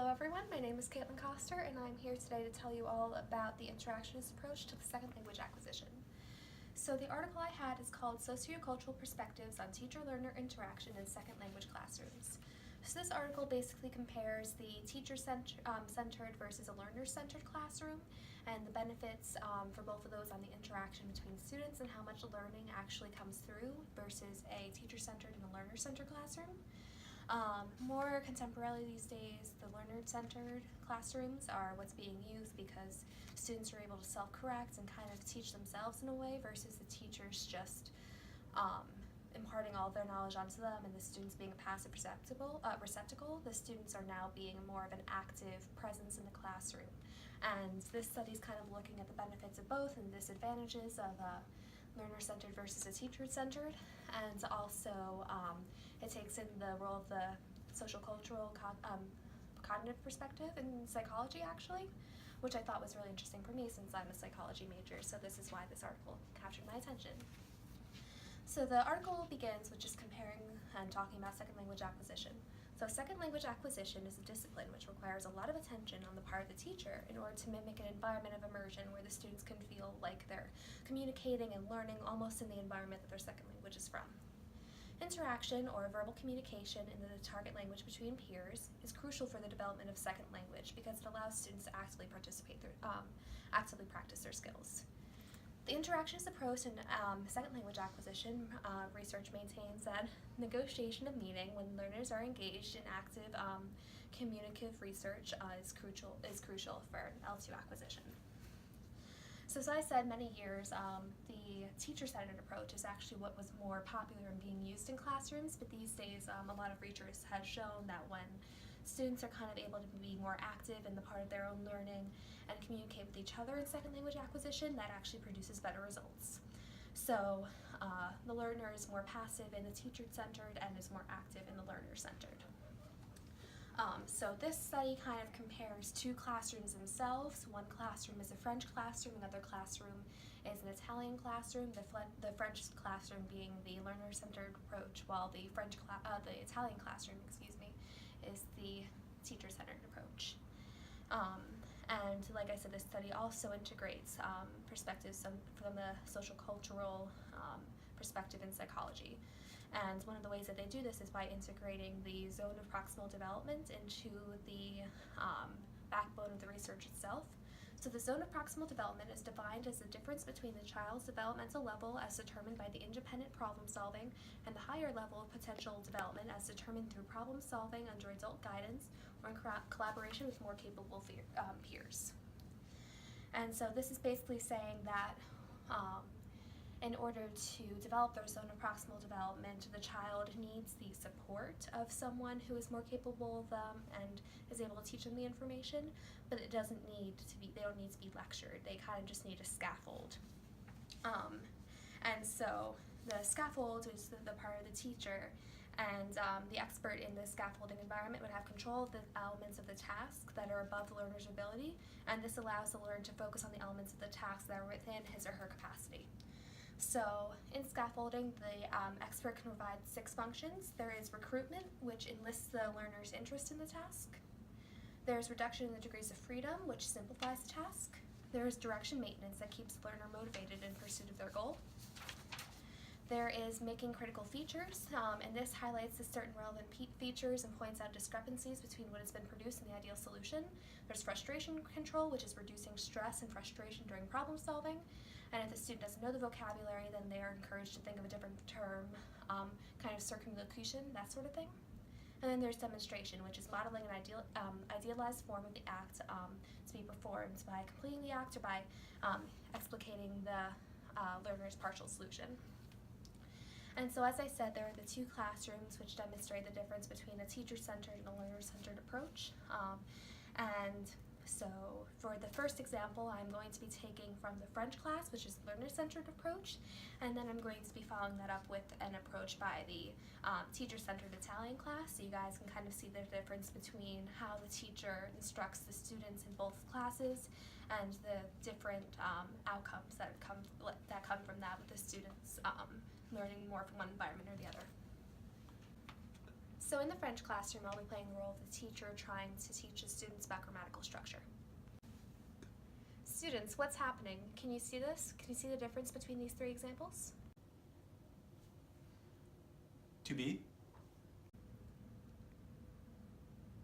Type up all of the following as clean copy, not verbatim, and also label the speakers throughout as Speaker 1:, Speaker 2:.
Speaker 1: Hello everyone, my name is Caitlin Coster and I'm here today to tell you all about the interactionist approach to the second language acquisition. So the article I had is called Sociocultural Perspectives on Teacher-Learner Interaction in Second Language Classrooms. So this article basically compares the teacher-centered versus a learner-centered classroom and the benefits for both of those on the interaction between students and how much learning actually comes through versus a teacher-centered and a learner-centered classroom. More contemporarily these days, the learner-centered classrooms are what's being used because students are able to self-correct and kind of teach themselves in a way versus the teachers just imparting all of their knowledge onto them and the students being a passive receptacle. The students are now being more of an active presence in the classroom. And this study is kind of looking at the benefits of both and disadvantages of learner-centered versus a teacher-centered, and also it takes in the role of the social cultural cognitive perspective in psychology actually, which I thought was really interesting for me since I'm a psychology major, so this is why this article captured my attention. So the article begins with just comparing and talking about second language acquisition. So second language acquisition is a discipline which requires a lot of attention on the part of the teacher in order to mimic an environment of immersion where the students can feel like they're communicating and learning almost in the environment that their second language is from. Interaction, or verbal communication in the target language between peers, is crucial for the development of second language because it allows students to actively practice their skills. The interactionist approach in second language acquisition research maintains that negotiation of meaning when learners are engaged in active communicative research is crucial for L2 acquisition. So as I said, many years the teacher-centered approach is actually what was more popular and being used in classrooms, but these days a lot of research has shown that when students are kind of able to be more active in the part of their own learning and communicate with each other in second language acquisition, that actually produces better results. So the learner is more passive in the teacher-centered and is more active in the learner-centered. So this study kind of compares two classrooms themselves. One classroom is a French classroom, another classroom is an Italian classroom, the French classroom being the learner-centered approach, while the Italian classroom, is the teacher-centered approach. And like I said, this study also integrates perspectives from the social cultural perspective in psychology. And one of the ways that they do this is by integrating the zone of proximal development into the backbone of the research itself. So the zone of proximal development is defined as the difference between the child's developmental level as determined by the independent problem solving and the higher level of potential development as determined through problem solving under adult guidance or in collaboration with more capable peers. And so this is basically saying that in order to develop their zone of proximal development, the child needs the support of someone who is more capable of them and is able to teach them the information, but they don't need to be lectured. They kind of just need a scaffold. And so the scaffold is the part of the teacher, and the expert in the scaffolding environment would have control of the elements of the task that are above the learner's ability, and this allows the learner to focus on the elements of the task that are within his or her capacity. So in scaffolding, the expert can provide 6 functions. There is recruitment, which enlists the learner's interest in the task. There's reduction in the degrees of freedom, which simplifies the task. There is direction maintenance that keeps the learner motivated in pursuit of their goal. There is making critical features, and this highlights the certain relevant features and points out discrepancies between what has been produced and the ideal solution. There's frustration control, which is reducing stress and frustration during problem solving. And if the student doesn't know the vocabulary, then they are encouraged to think of a different term, kind of circumlocution, that sort of thing. And then there's demonstration, which is modeling an idealized form of the act to be performed by completing the act or by explicating the learner's partial solution. And so as I said, there are the 2 classrooms which demonstrate the difference between a teacher-centered and a learner-centered approach. And so for the first example, I'm going to be taking from the French class, which is the learner-centered approach, and then I'm going to be following that up with an approach by the teacher-centered Italian class, so you guys can kind of see the difference between how the teacher instructs the students in both classes and the different outcomes that come from that with the students learning more from one environment or the other. So in the French classroom, I'll be playing the role of the teacher trying to teach the students about grammatical structure. Students, what's happening? Can you see this? Can you see the difference between these three examples?
Speaker 2: To be?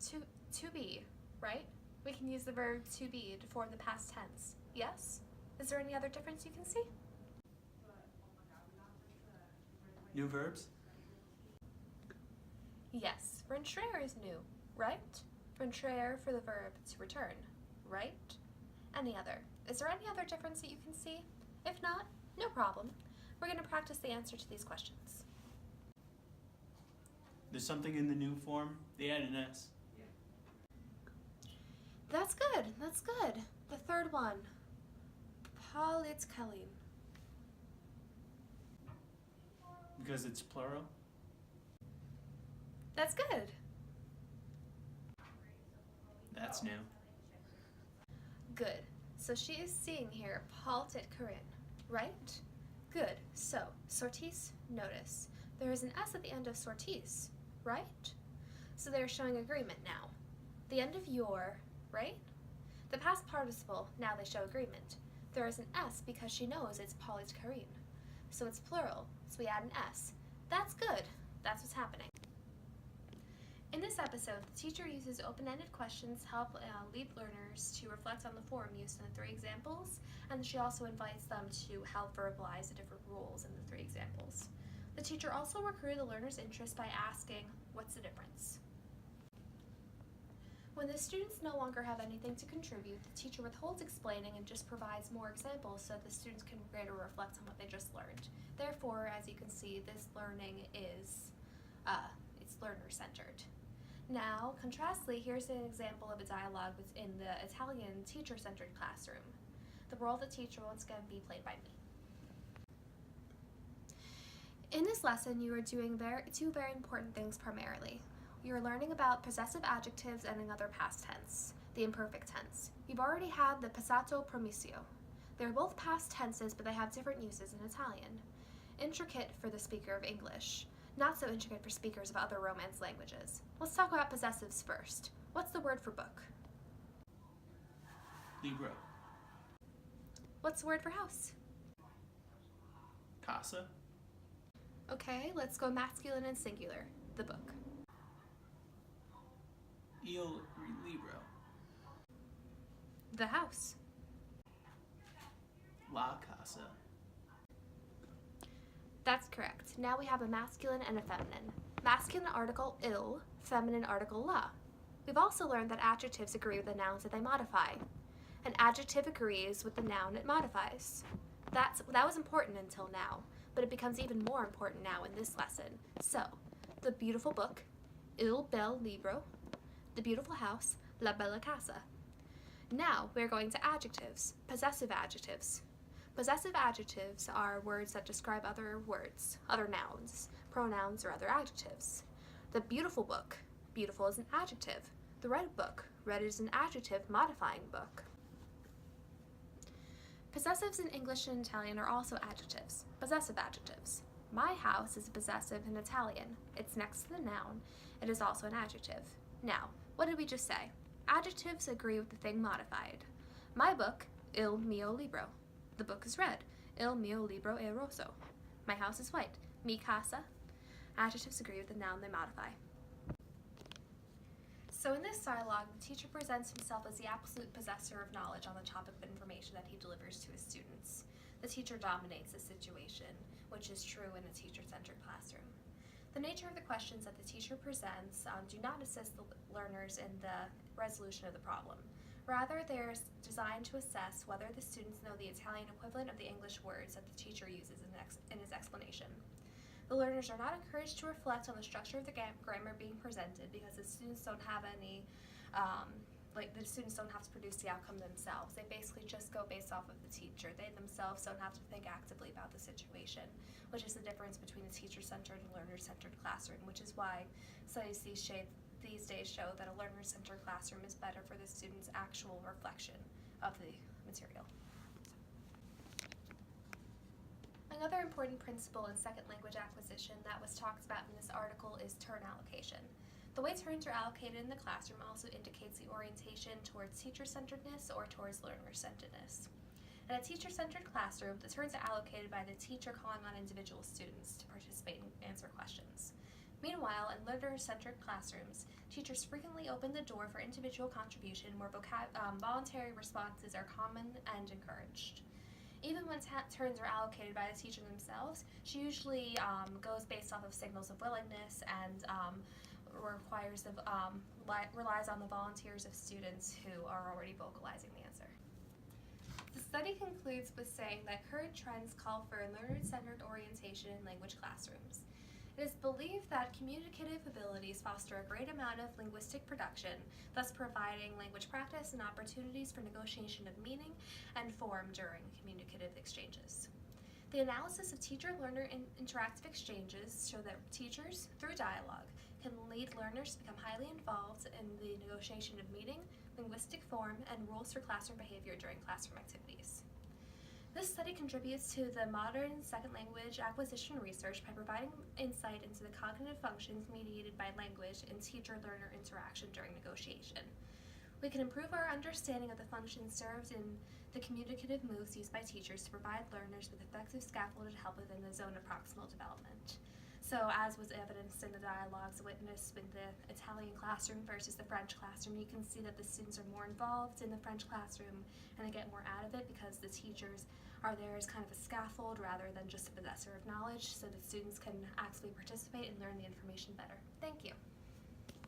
Speaker 1: To be, right? We can use the verb to be to form the past tense. Yes? Is there any other difference you can see?
Speaker 2: New verbs?
Speaker 1: Yes, rentrere is new, right? Rentrere for the verb to return, right? Any other? Is there any other difference that you can see? If not, no problem. We're going to practice the answer to these questions.
Speaker 2: There's something in the new form. They add an S.
Speaker 1: That's good, that's good. The third one, politkalin.
Speaker 2: Because it's plural.
Speaker 1: That's good.
Speaker 2: That's new.
Speaker 1: Good. So she is seeing here politkalin, right? Good. So, sortis, notice. There is an S at the end of sortis, right? So they're showing agreement now. The end of your, right? The past participle, now they show agreement. There is an S because she knows it's politkalin. So it's plural, so we add an S. That's good. That's what's happening. In this episode, the teacher uses open-ended questions to help lead learners to reflect on the form used in the three examples, and she also invites them to help verbalize the different rules in the three examples. The teacher also recruited the learner's interest by asking, what's the difference? When the students no longer have anything to contribute, the teacher withholds explaining and just provides more examples so that the students can greater reflect on what they just learned. Therefore, as you can see, this learning is it's learner-centered. Now, contrastly, here's an example of a dialogue within the Italian teacher-centered classroom. The role of the teacher will once again be played by me. In this lesson, you are doing two very important things primarily. You're learning about possessive adjectives and another past tense, the imperfect tense. You've already had the passato promiscuo. They're both past tenses, but they have different uses in Italian. Intricate for the speaker of English, not so intricate for speakers of other Romance languages. Let's talk about possessives first. What's the word for book?
Speaker 2: Libro.
Speaker 1: What's the word for house?
Speaker 2: Casa.
Speaker 1: Okay, let's go masculine and singular. The book.
Speaker 2: Il libro.
Speaker 1: The house.
Speaker 2: La casa.
Speaker 1: That's correct. Now we have a masculine and a feminine. Masculine article il, feminine article la. We've also learned that adjectives agree with the nouns that they modify. An adjective agrees with the noun it modifies. That was important until now, but it becomes even more important now in this lesson. So, the beautiful book, il bel libro. The beautiful house, la bella casa. Now we're going to adjectives, possessive adjectives. Possessive adjectives are words that describe other words, other nouns, pronouns, or other adjectives. The beautiful book, beautiful is an adjective. The red book, red is an adjective modifying book. Possessives in English and Italian are also adjectives, possessive adjectives. My house is a possessive in Italian. It's next to the noun. It is also an adjective. Now, what did we just say? Adjectives agree with the thing modified. My book, il mio libro. The book is red. Il mio libro è rosso. My house is white. Mi casa. Adjectives agree with the noun they modify. So in this dialogue, the teacher presents himself as the absolute possessor of knowledge on the topic of information that he delivers to his students. The teacher dominates the situation, which is true in a teacher-centered classroom. The nature of the questions that the teacher presents do not assist the learners in the resolution of the problem. Rather, they are designed to assess whether the students know the Italian equivalent of the English words that the teacher uses in his explanation. The learners are not encouraged to reflect on the structure of the grammar being presented because the students don't have any, the students don't have to produce the outcome themselves. They basically just go based off of the teacher. They themselves don't have to think actively about the situation, which is the difference between a teacher-centered and learner-centered classroom, which is why studies these days show that a learner-centered classroom is better for the student's actual reflection of the material. Another important principle in second language acquisition that was talked about in this article is turn allocation. The way turns are allocated in the classroom also indicates the orientation towards teacher-centeredness or towards learner-centeredness. In a teacher-centered classroom, the turns are allocated by the teacher calling on individual students to participate and answer questions. Meanwhile, in learner-centered classrooms, teachers frequently open the door for individual contribution where voluntary responses are common and encouraged. Even when turns are allocated by the teacher themselves, she usually goes based off of signals of willingness and relies on the volunteers of students who are already vocalizing the answer. The study concludes with saying that current trends call for a learner-centered orientation in language classrooms. It is believed that communicative abilities foster a great amount of linguistic production, thus providing language practice and opportunities for negotiation of meaning and form during communicative exchanges. The analysis of teacher-learner interactive exchanges show that teachers, through dialogue, can lead learners to become highly involved in the negotiation of meaning, linguistic form, and rules for classroom behavior during classroom activities. This study contributes to the modern second language acquisition research by providing insight into the cognitive functions mediated by language and teacher-learner interaction during negotiation. We can improve our understanding of the functions served in the communicative moves used by teachers to provide learners with effective scaffolded help within the zone of proximal development. So, as was evidenced in the dialogues witnessed with the Italian classroom versus the French classroom, you can see that the students are more involved in the French classroom and they get more out of it because the teachers are there as kind of a scaffold rather than just a possessor of knowledge, so that students can actually participate and learn the information better. Thank you.